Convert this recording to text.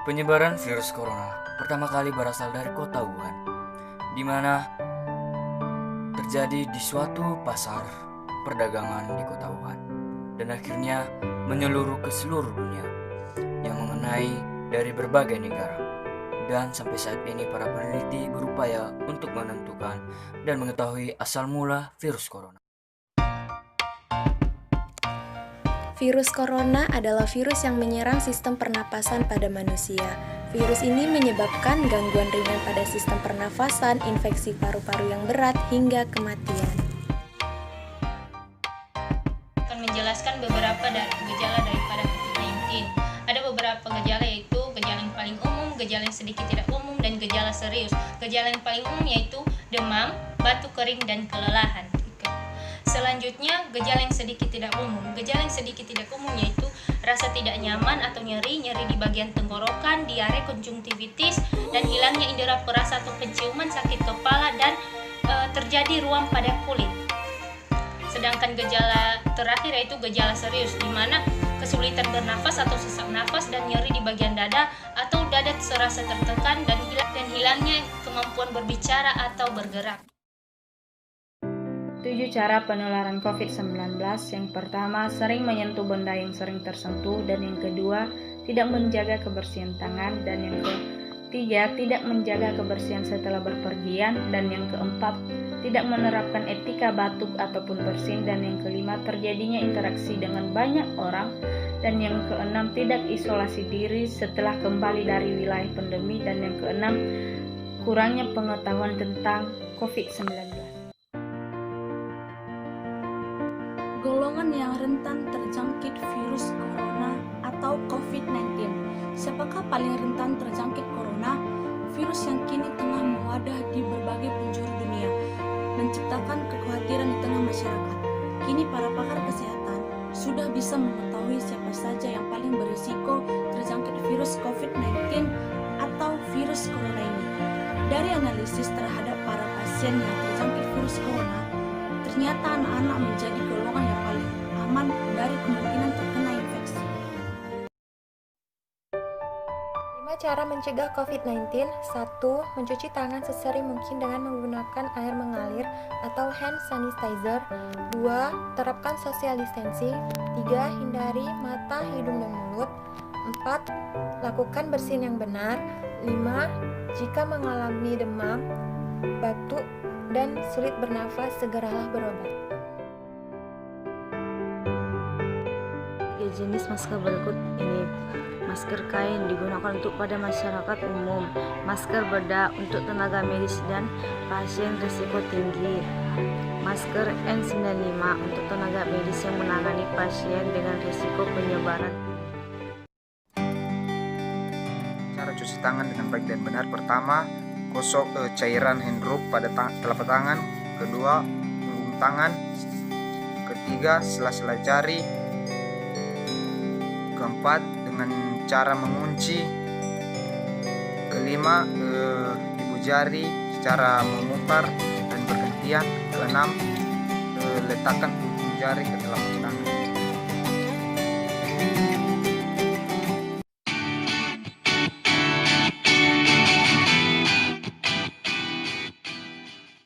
Penyebaran virus corona pertama kali berasal dari kota Wuhan, di mana terjadi di suatu pasar perdagangan di kota Wuhan, dan akhirnya menyeluruh ke seluruh dunia yang mengenai dari berbagai negara. Dan sampai saat ini para peneliti berupaya untuk menentukan dan mengetahui asal mula virus corona. Virus corona adalah virus yang menyerang sistem pernapasan pada manusia. Virus ini menyebabkan gangguan ringan pada sistem pernafasan, infeksi paru-paru yang berat, hingga kematian. Akan menjelaskan beberapa gejala daripada COVID-19. Ada beberapa gejala, yaitu gejala yang paling umum, gejala yang sedikit tidak umum, dan gejala serius. Gejala yang paling umum yaitu demam, batuk kering, dan kelelahan. Selanjutnya, gejala yang sedikit tidak umum. Gejala yang sedikit tidak umum yaitu rasa tidak nyaman atau nyeri di bagian tenggorokan, diare, konjungtivitis, dan hilangnya indera perasa atau penciuman, sakit kepala, dan terjadi ruam pada kulit. Sedangkan gejala terakhir yaitu gejala serius, di mana kesulitan bernafas atau sesak nafas dan nyeri di bagian dada atau dada serasa tertekan dan hilangnya kemampuan berbicara atau bergerak. 7 cara penularan COVID-19. Yang pertama, sering menyentuh benda yang sering tersentuh, dan yang kedua, tidak menjaga kebersihan tangan, dan yang ketiga, tidak menjaga kebersihan setelah berpergian, dan yang keempat, tidak menerapkan etika batuk ataupun bersin, dan yang kelima, terjadinya interaksi dengan banyak orang, dan yang keenam, tidak isolasi diri setelah kembali dari wilayah pandemi, dan yang keenam, kurangnya pengetahuan tentang COVID-19. Golongan yang rentan terjangkit virus corona atau COVID-19. Siapakah paling rentan terjangkit corona? Virus yang kini tengah mewadah di berbagai penjuru dunia, menciptakan kekhawatiran di tengah masyarakat. Kini para pakar kesehatan sudah bisa mengetahui siapa saja yang paling berisiko terjangkit virus COVID-19 atau virus corona ini. Dari analisis terhadap para pasien yang terjangkit virus corona, ternyata anak-anak menjadi golongan yang paling aman dari kemungkinan terkena infeksi. 5 cara mencegah COVID-19. 1. Mencuci tangan sesering mungkin dengan menggunakan air mengalir atau hand sanitizer. 2. Terapkan social distancing. 3. Hindari mata, hidung, dan mulut. 4. Lakukan bersin yang benar. 5. Jika mengalami demam, batuk, dan sulit bernafas, segeralah berobat. 3 jenis masker berikut ini. Masker kain digunakan untuk pada masyarakat umum, masker bedah untuk tenaga medis dan pasien risiko tinggi, masker N95 untuk tenaga medis yang menangani pasien dengan risiko penyebaran. Cara cuci tangan dengan baik dan benar. Pertama, gosok cairan hand rub pada telapak tangan. Kedua, punggung tangan. Ketiga, sela-sela jari. Keempat, dengan cara mengunci. Kelima, ibu jari secara memutar dan bergantian. Keenam, letakkan ujung jari ke telapak tangan.